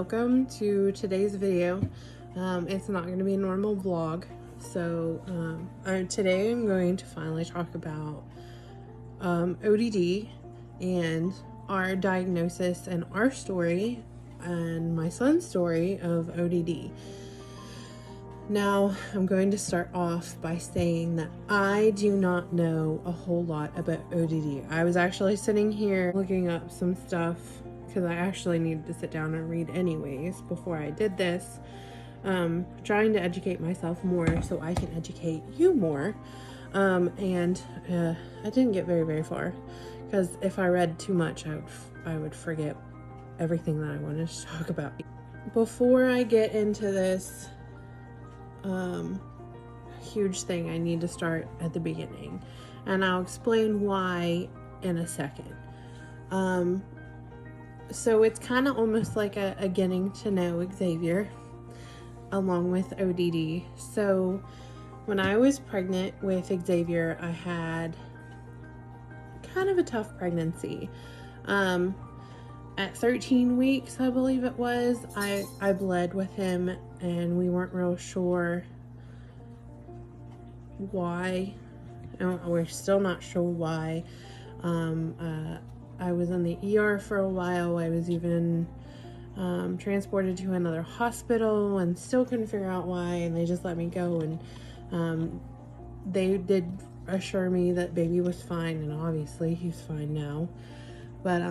welcome to today's video. It's not going to be a normal vlog, so today I'm going to finally talk about ODD and our diagnosis and our story and my son's story of ODD. Now, I'm going to start off by saying that I do not know a whole lot about ODD. I was actually sitting here looking up some stuff because I actually needed to sit down and read anyways before I did this, trying to educate myself more so I can educate you more. And I didn't get very far because if I read too much, I would forget everything that I wanted to talk about. Before I get into this huge thing, I need to start at the beginning, and I'll explain why in a second. So it's kind of almost like a getting to know Xavier along with ODD. So when I was pregnant with Xavier, I had kind of a tough pregnancy. At 13 weeks, I believe it was, I bled with him, and we weren't real sure why. We're still not sure why. I was in the ER for a while. I was even transported to another hospital and still couldn't figure out why, and they just let me go, and they did assure me that baby was fine, and obviously he's fine now. But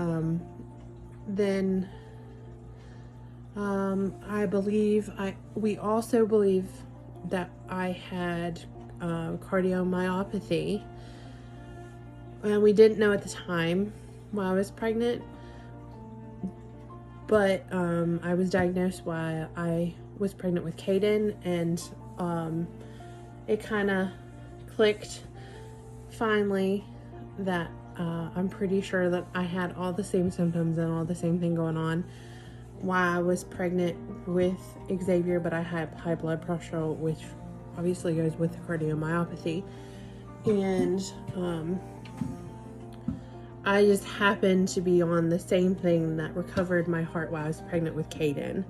then we also believe that I had cardiomyopathy, and we didn't know at the time while I was pregnant, but I was diagnosed while I was pregnant with Caden, and it kind of clicked finally that I'm pretty sure that I had all the same symptoms and all the same thing going on while I was pregnant with Xavier, but I had high blood pressure, which obviously goes with cardiomyopathy, and I just happened to be on the same thing that recovered my heart while I was pregnant with Caden.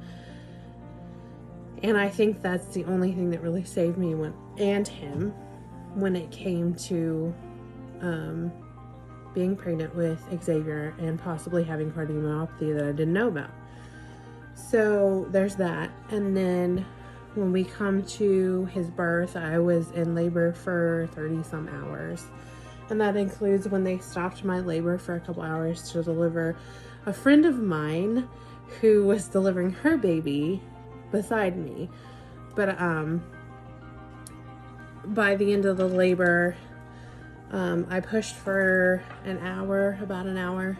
And I think that's the only thing that really saved me when it came to being pregnant with Xavier and possibly having cardiomyopathy that I didn't know about. So there's that. And then when we come to his birth, I was in labor for 30 some hours. And that includes when they stopped my labor for a couple hours to deliver a friend of mine who was delivering her baby beside me. But by the end of the labor, I pushed for about an hour.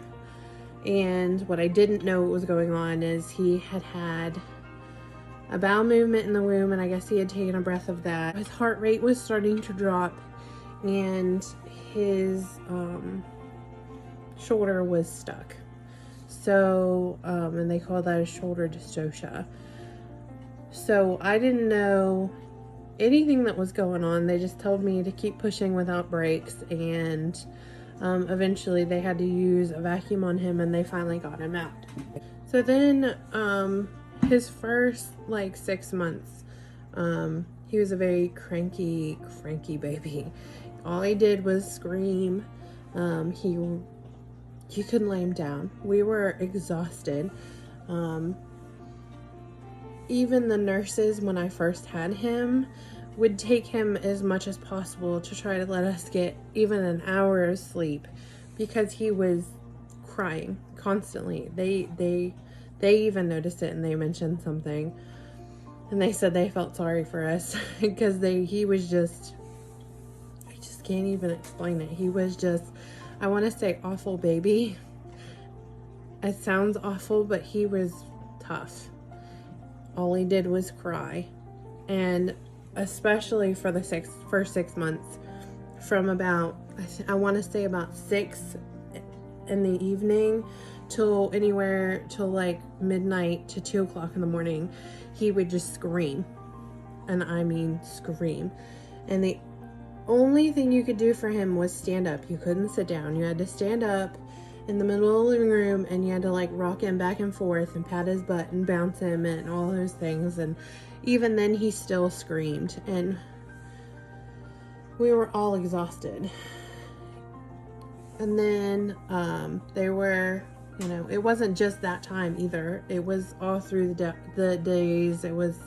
And what I didn't know what was going on is he had a bowel movement in the womb, and I guess he had taken a breath of that. His heart rate was starting to drop, and his shoulder was stuck. So, and they call that a shoulder dystocia. So I didn't know anything that was going on. They just told me to keep pushing without breaks, and eventually they had to use a vacuum on him, and they finally got him out. So then his first 6 months, he was a very cranky baby. All he did was scream. You couldn't lay him down. We were exhausted. Even the nurses, when I first had him, would take him as much as possible to try to let us get even an hour of sleep because he was crying constantly. They even noticed it, and they mentioned something, and they said they felt sorry for us because he was just, I just can't even explain it. He was just, I want to say awful baby. It sounds awful, but he was tough. All he did was cry. And especially for the first 6 months, from about, I want to say about 6 in the evening till midnight to 2 o'clock in the morning, he would just scream. And I mean scream. And the only thing you could do for him was stand up. You couldn't sit down. You had to stand up in the middle of the living room, and you had to like rock him back and forth and pat his butt and bounce him and all those things. And even then he still screamed, and we were all exhausted. And then there were, you know, it wasn't just that time either. It was all through the days. It was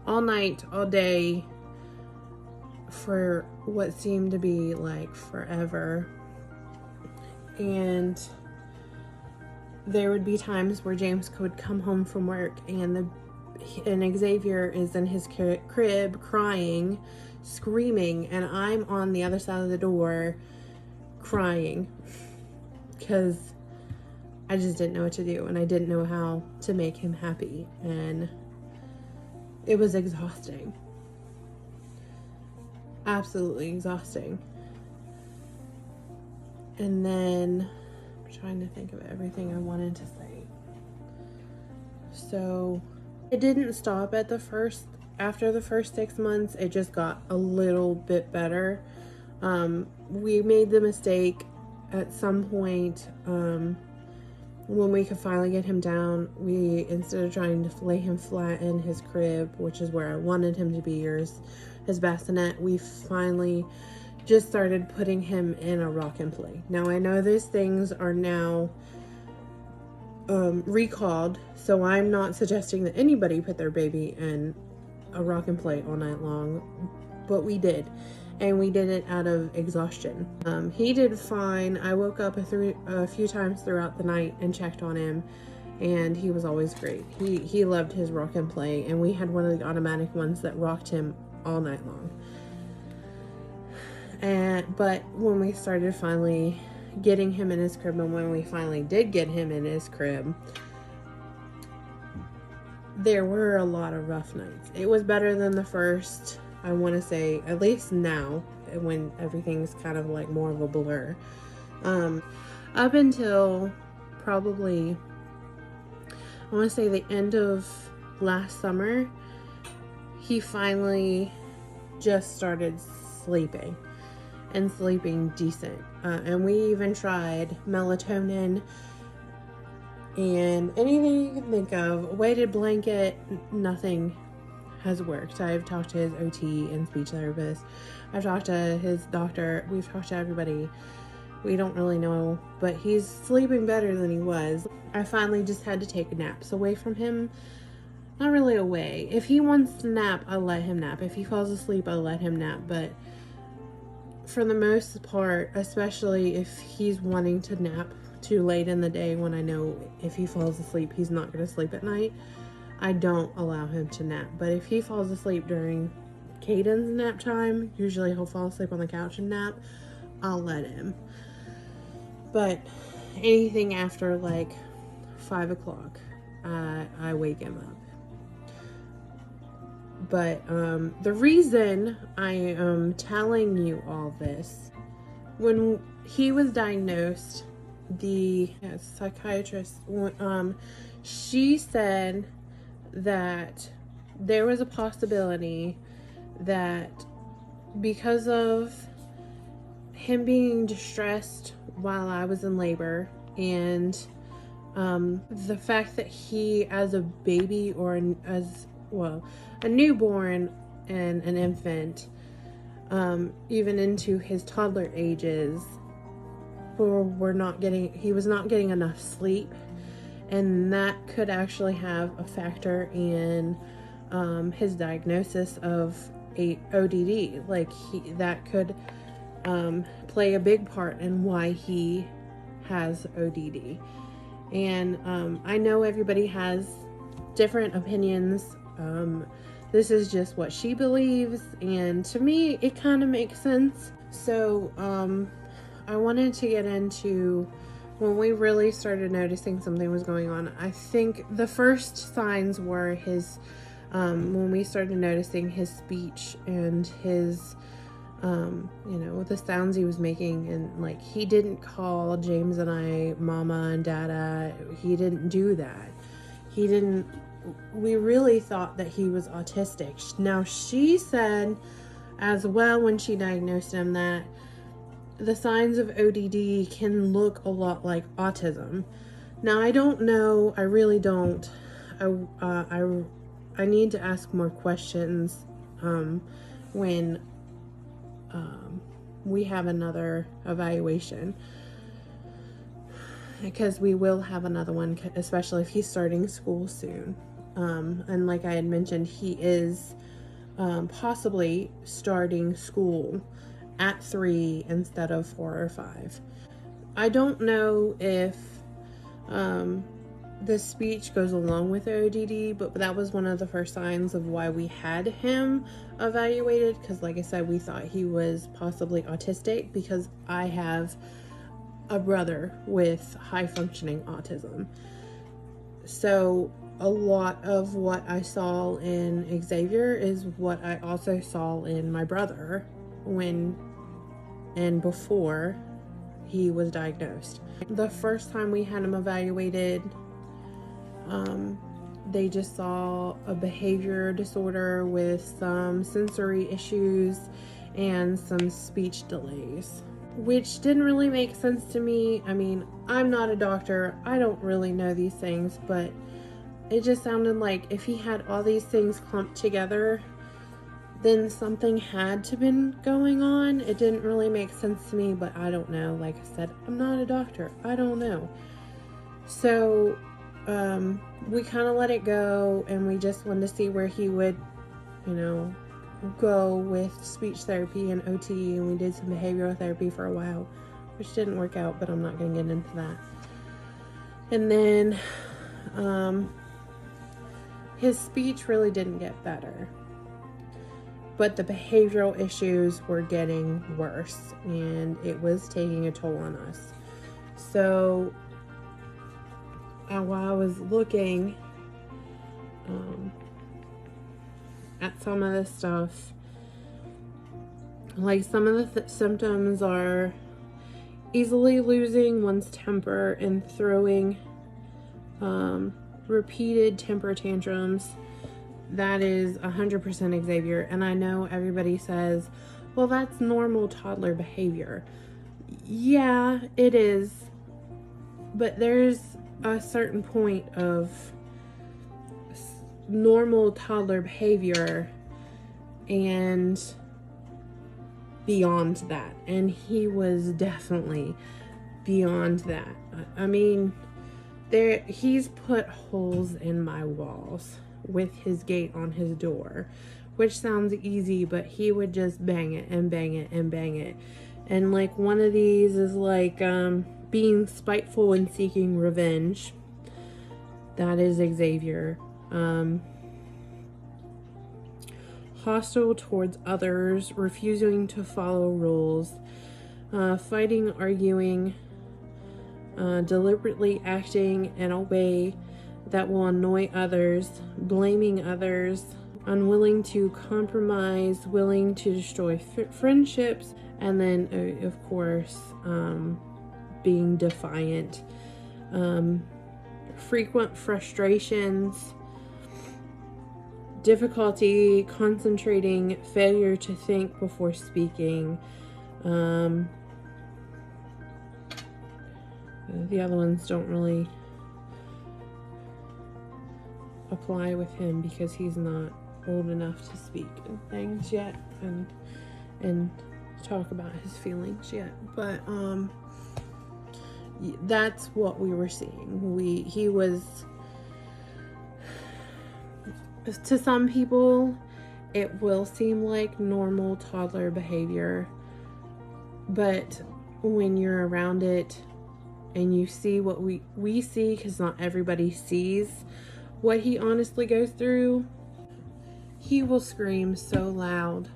all night, all day, for what seemed to be like forever. And there would be times where James would come home from work, and Xavier is in his crib crying, screaming, and I'm on the other side of the door crying because I just didn't know what to do, and I didn't know how to make him happy, and it was exhausting. Absolutely exhausting. And then I'm trying to think of everything I wanted to say. So it didn't stop at after the first 6 months. It just got a little bit better. We made the mistake at some point, when we could finally get him down, instead of trying to lay him flat in his crib, which is where I wanted him to be, or his bassinet, we finally just started putting him in a rock and play. Now I know those things are now recalled, so I'm not suggesting that anybody put their baby in a rock and play all night long, but we did, and we did it out of exhaustion. He did fine. I woke up a few times throughout the night and checked on him, and he was always great. He loved his rock and play, and we had one of the automatic ones that rocked him all night long. But when we started finally getting him in his crib, and when we finally did get him in his crib, there were a lot of rough nights. It was better than the first, I want to say, at least now, when everything's kind of like more of a blur. Up until probably, I want to say, the end of last summer, he finally just started sleeping, and sleeping decent. And we even tried melatonin and anything you can think of. Weighted blanket, nothing has worked. I've talked to his OT and speech therapist. I've talked to his doctor. We've talked to everybody. We don't really know, but he's sleeping better than he was. I finally just had to take naps away from him. Not really away. If he wants to nap, I'll let him nap. If he falls asleep, I'll let him nap. But for the most part, especially if he's wanting to nap too late in the day, when I know if he falls asleep, he's not going to sleep at night, I don't allow him to nap. But if he falls asleep during Caden's nap time, usually he'll fall asleep on the couch and nap, I'll let him. But anything after like 5 o'clock, I wake him up. But the reason I am telling you all this, when he was diagnosed, the psychiatrist, she said that there was a possibility that because of him being distressed while I was in labor, and the fact that he, as a baby, or a newborn and an infant, even into his toddler ages, he was not getting enough sleep, and that could actually have a factor in his diagnosis of ODD. Like, that could play a big part in why he has ODD. And I know everybody has different opinions. This is just what she believes, and to me it kind of makes sense. So I wanted to get into when we really started noticing something was going on. I think the first signs were his when we started noticing his speech and his the sounds he was making, and like, he didn't call James and I mama and dada. He didn't do that. We really thought that he was autistic. Now, she said as well, when she diagnosed him, that the signs of ODD can look a lot like autism. Now, I don't know, I really don't. I need to ask more questions when we have another evaluation, because we will have another one, especially if he's starting school soon. And like I had mentioned, he is possibly starting school at 3 instead of 4 or 5. I don't know if the speech goes along with ODD, but that was one of the first signs of why we had him evaluated, because like I said, we thought he was possibly autistic, because I have a brother with high functioning autism. So a lot of what I saw in Xavier is what I also saw in my brother when and before he was diagnosed. The first time we had him evaluated, they just saw a behavior disorder with some sensory issues and some speech delays, which didn't really make sense to me. I mean, I'm not a doctor, I don't really know these things, but it just sounded like if he had all these things clumped together, then something had to been going on. It didn't really make sense to me, but I don't know. Like I said, I'm not a doctor, I don't know. So we kind of let it go, and we just wanted to see where he would, go with speech therapy and OT, and we did some behavioral therapy for a while, which didn't work out, but I'm not going to get into that. And then his speech really didn't get better, but the behavioral issues were getting worse, and it was taking a toll on us. So while I was looking at some of this stuff, like some of the symptoms are easily losing one's temper and throwing repeated temper tantrums. That is 100% Xavier. And I know everybody says, well, that's normal toddler behavior. Yeah, it is. But there's a certain point of normal toddler behavior and beyond that. And he was definitely beyond that. I mean, he's put holes in my walls with his gate on his door, which sounds easy, but he would just bang it and bang it and bang it. And like one of these is like being spiteful and seeking revenge. That is Xavier. Hostile towards others, refusing to follow rules, fighting, arguing, deliberately acting in a way that will annoy others, blaming others, unwilling to compromise, willing to destroy friendships, and then of course being defiant, frequent frustrations, difficulty concentrating, failure to think before speaking. The other ones don't really apply with him because he's not old enough to speak and things yet and talk about his feelings yet. But that's what we were seeing. He was, to some people it will seem like normal toddler behavior, but when you're around it and you see what we see, because not everybody sees what he honestly goes through, he will scream so loud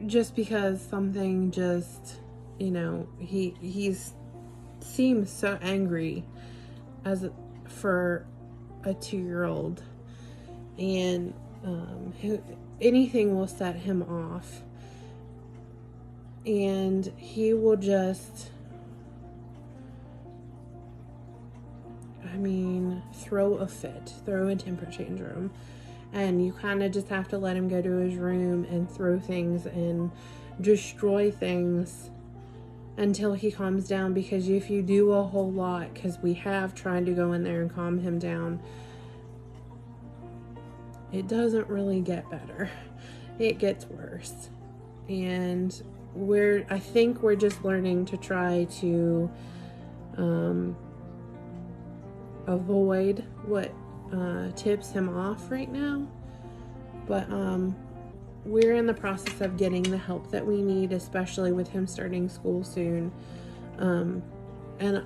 just because something just, he seems so angry for a 2-year-old, and anything will set him off, and he will just, throw a fit, throw a temper tantrum, and you kind of just have to let him go to his room and throw things and destroy things until he calms down, because if you do a whole lot, because we have tried to go in there and calm him down, it doesn't really get better. It gets worse. And I think we're just learning to try to avoid what tips him off right now. But we're in the process of getting the help that we need, especially with him starting school soon. And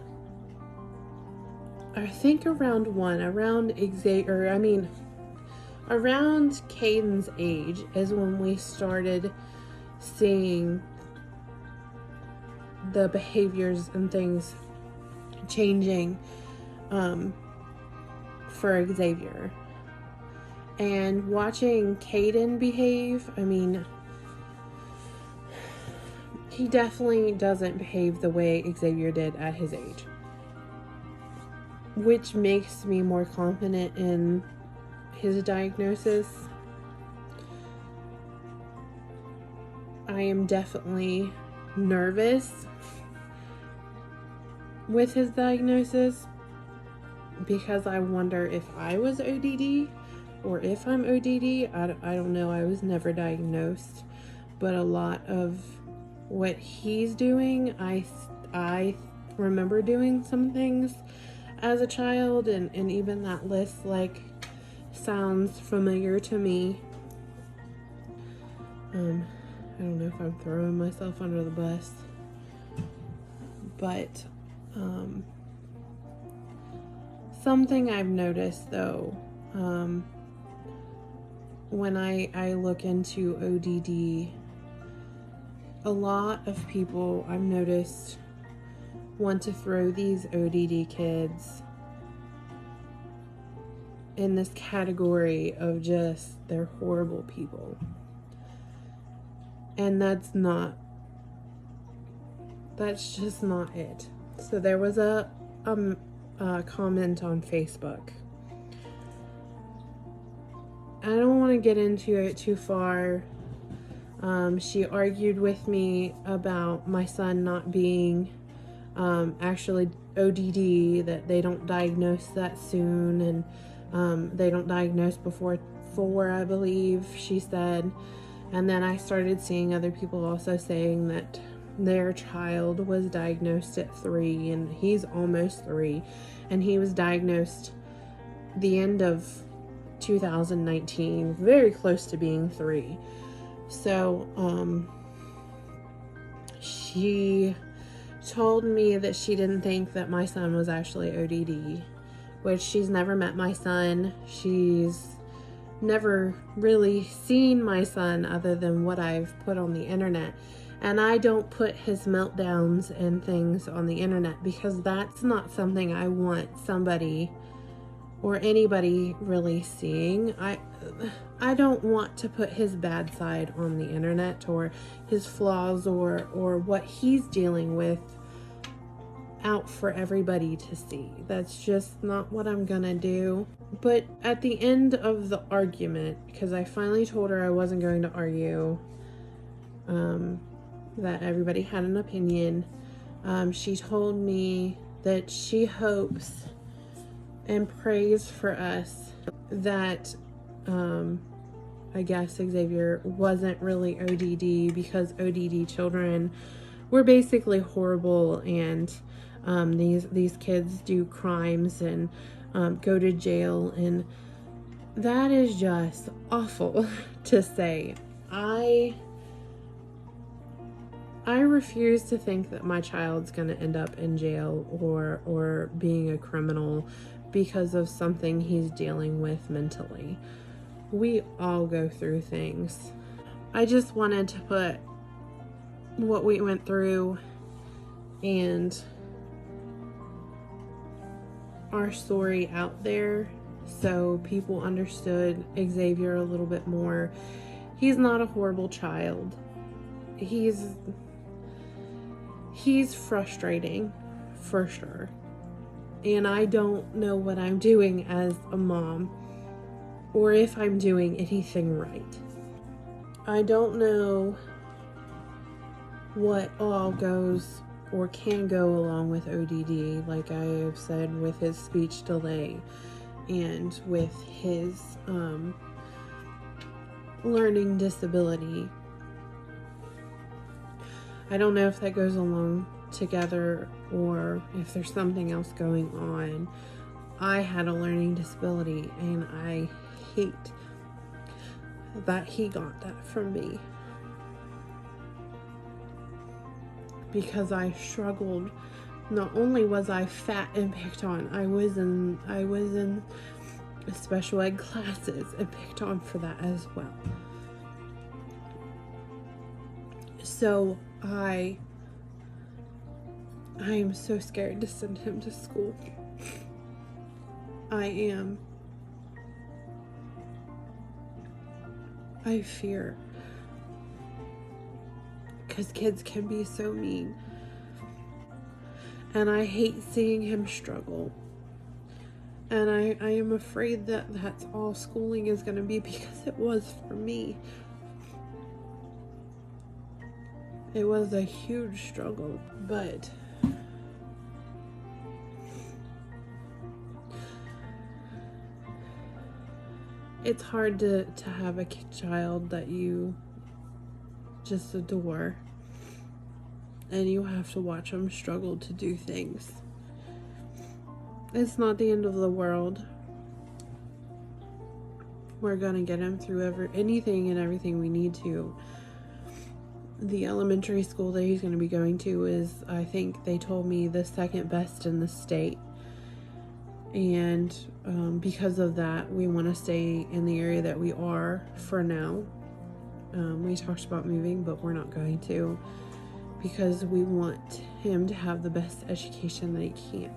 I think around Caden's age is when we started seeing the behaviors and things changing for Xavier. And watching Caden behave, I mean, he definitely doesn't behave the way Xavier did at his age, which makes me more confident in his diagnosis. I am definitely nervous with his diagnosis because I wonder if I was ODD or if I'm ODD. I don't know. I was never diagnosed, but a lot of what he's doing, I remember doing some things as a child, and even that list sounds familiar to me. I don't know if I'm throwing myself under the bus, but something I've noticed though, when I look into ODD, a lot of people I've noticed want to throw these ODD kids in this category of just they're horrible people. And that's just not it. So there was a comment on Facebook. I don't want to get into it too far. She argued with me about my son not being actually ODD, that they don't diagnose that soon, and they don't diagnose before 4, I believe she said. And then I started seeing other people also saying that their child was diagnosed at 3, and he's almost 3, and he was diagnosed the end of 2019, very close to being 3. So she told me that she didn't think that my son was actually ODD, which she's never met my son. She's never really seen my son other than what I've put on the internet. And I don't put his meltdowns and things on the internet because that's not something I want somebody or anybody really seeing. I don't want to put his bad side on the internet, or his flaws, or what he's dealing with out for everybody to see. That's just not what I'm gonna do. But at the end of the argument, because I finally told her I wasn't going to argue, that everybody had an opinion, she told me that she hopes and prays for us that I guess Xavier wasn't really ODD, because ODD children were basically horrible, and these kids do crimes and go to jail, and that is just awful to say. I refuse to think that my child's gonna end up in jail or being a criminal because of something he's dealing with mentally. We all go through things. I just wanted to put what we went through and our story out there so people understood Xavier a little bit more. He's not a horrible child. He's frustrating for sure. And I don't know what I'm doing as a mom, or if I'm doing anything right. I don't know what all goes or can go along with ODD, like I have said, with his speech delay and with his learning disability. I don't know if that goes along together or if there's something else going on. I had a learning disability, and I hate that he got that from me, because I struggled. Not only was I fat and picked on, I was in special ed classes and picked on for that as well. So I am so scared to send him to school. I am. I fear. Because kids can be so mean. And I hate seeing him struggle. And I am afraid that that's all schooling is going to be, because it was for me. It was a huge struggle, but it's hard to have a child that you just adore, and you have to watch them struggle to do things. It's not the end of the world. We're gonna get him through anything and everything we need to. The elementary school that he's going to be going to is, I think they told me, the second best in the state. And because of that, we want to stay in the area that we are for now. We talked about moving, but we're not going to, because we want him to have the best education that he can.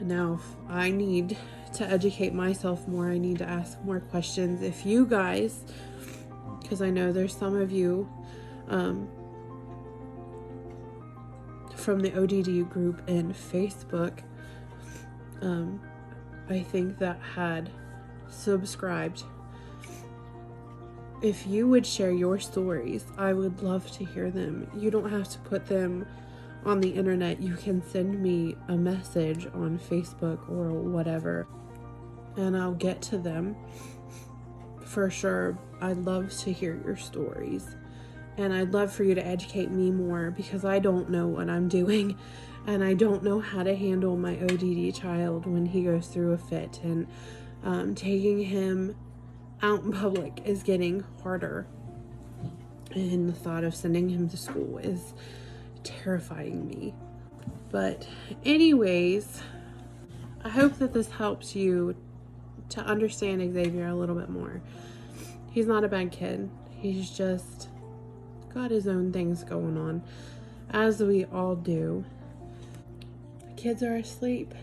Now, if I need to educate myself more, I need to ask more questions. If you guys, because I know there's some of you from the ODD group in Facebook, I think, that had subscribed. If you would share your stories, I would love to hear them. You don't have to put them on the internet. You can send me a message on Facebook or whatever, and I'll get to them for sure. I'd love to hear your stories. And I'd love for you to educate me more, because I don't know what I'm doing, and I don't know how to handle my ODD child when he goes through a fit. And taking him out in public is getting harder. And the thought of sending him to school is terrifying me. But anyways, I hope that this helps you to understand Xavier a little bit more. He's not a bad kid. He's just got his own things going on, as we all do. The kids are asleep.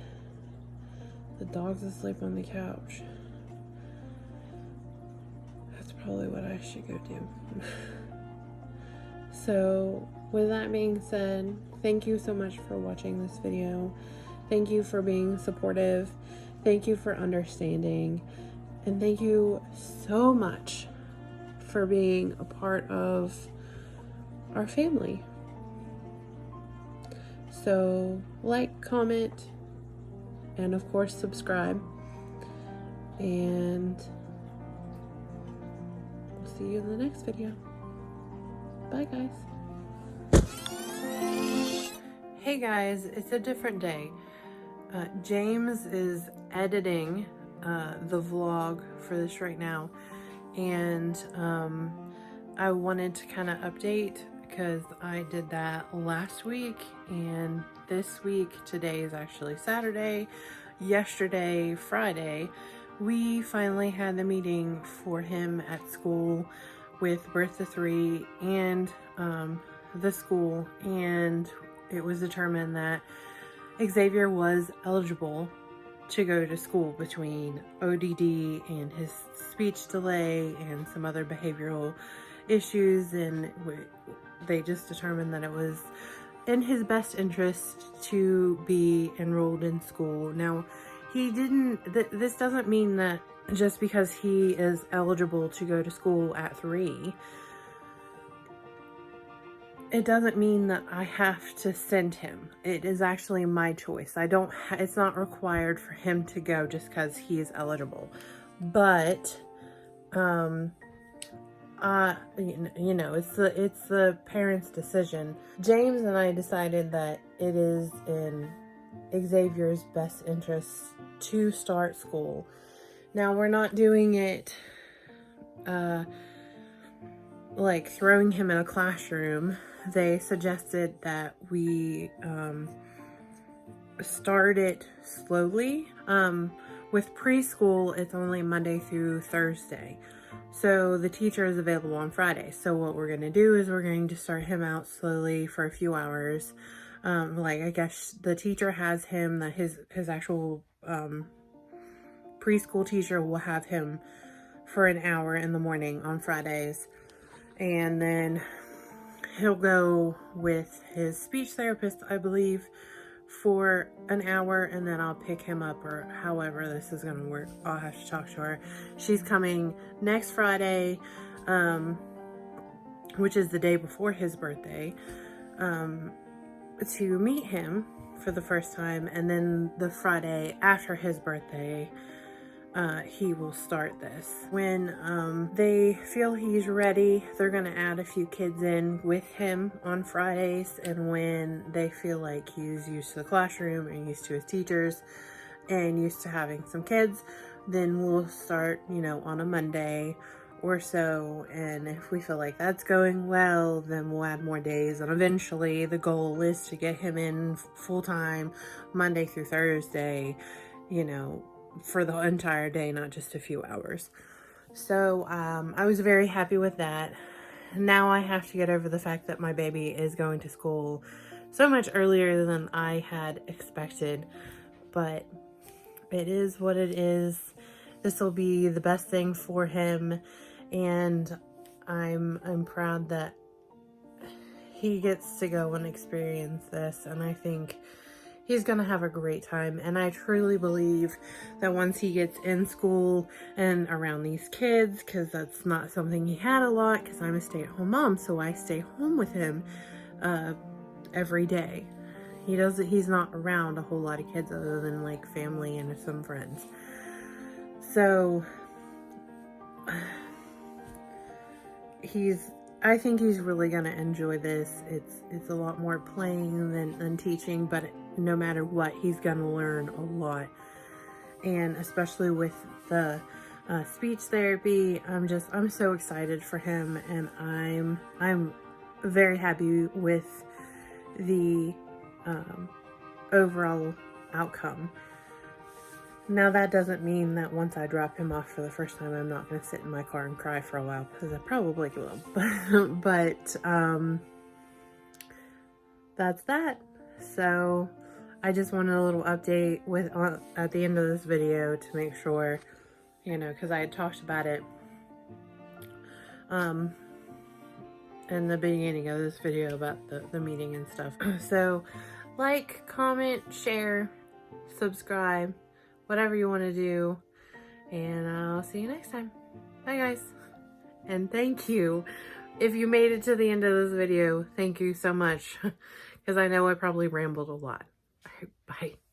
The dog's asleep on the couch. That's probably what I should go do. So, with that being said, thank you so much for watching this video. Thank you for being supportive. Thank you for understanding. And thank you so much for being a part of our family. So, like, comment, and of course subscribe. And we'll see you in the next video. Bye, guys. Hey guys, it's a different day. James is editing the vlog for this right now, and I wanted to kind of update, because I did that last week, and this week, today is actually Saturday, yesterday, Friday, we finally had the meeting for him at school with Birth to 3 and the school, and it was determined that Xavier was eligible to go to school between ODD and his speech delay and some other behavioral issues, and they just determined that it was in his best interest to be enrolled in school. Now, this doesn't mean that just because he is eligible to go to school at 3, it doesn't mean that I have to send him. It is actually my choice. It's not required for him to go just because he is eligible. But, you know, it's the parents' decision. James and I decided that it is in Xavier's best interest to start school. Now, we're not doing it, like throwing him in a classroom. They suggested that we start it slowly. With preschool, it's only Monday through Thursday. So the teacher is available on Friday. So what we're going to do is we're going to start him out slowly for a few hours. Like, I guess the teacher has him, that his actual preschool teacher will have him for an hour in the morning on Fridays. And then he'll go with his speech therapist, I believe, for an hour, and then I'll pick him up, or however this is going to work. I'll have to talk to her. She's coming next Friday, which is the day before his birthday, to meet him for the first time, and then the Friday after his birthday, he will start this. When they feel he's ready, they're going to add a few kids in with him on Fridays, and when they feel like he's used to the classroom and used to his teachers and used to having some kids, then we'll start, you know, on a Monday or so. And if we feel like that's going well, then we'll add more days, and eventually the goal is to get him in full-time Monday through Thursday, you know, for the entire day, not just a few hours. So I was very happy with that. Now I have to get over the fact that my baby is going to school so much earlier than I had expected, but it is what it is. This will be the best thing for him, and I'm proud that he gets to go and experience this, and I think he's going to have a great time. And I truly believe that once he gets in school and around these kids, because that's not something he had a lot, because I'm a stay-at-home mom, so I stay home with him every day. He's not around a whole lot of kids other than like family and some friends. So I think he's really going to enjoy this. It's a lot more playing than teaching, but no matter what, he's going to learn a lot. And especially with the speech therapy, I'm so excited for him, and I'm very happy with the overall outcome. Now, that doesn't mean that once I drop him off for the first time, I'm not going to sit in my car and cry for a while, because I probably will. But that's that. So I just wanted a little update at the end of this video to make sure, you know, because I had talked about it in the beginning of this video about the meeting and stuff. So like, comment, share, subscribe, whatever you want to do, and I'll see you next time. Bye, guys. And thank you. If you made it to the end of this video, thank you so much, because I know I probably rambled a lot. All right, bye.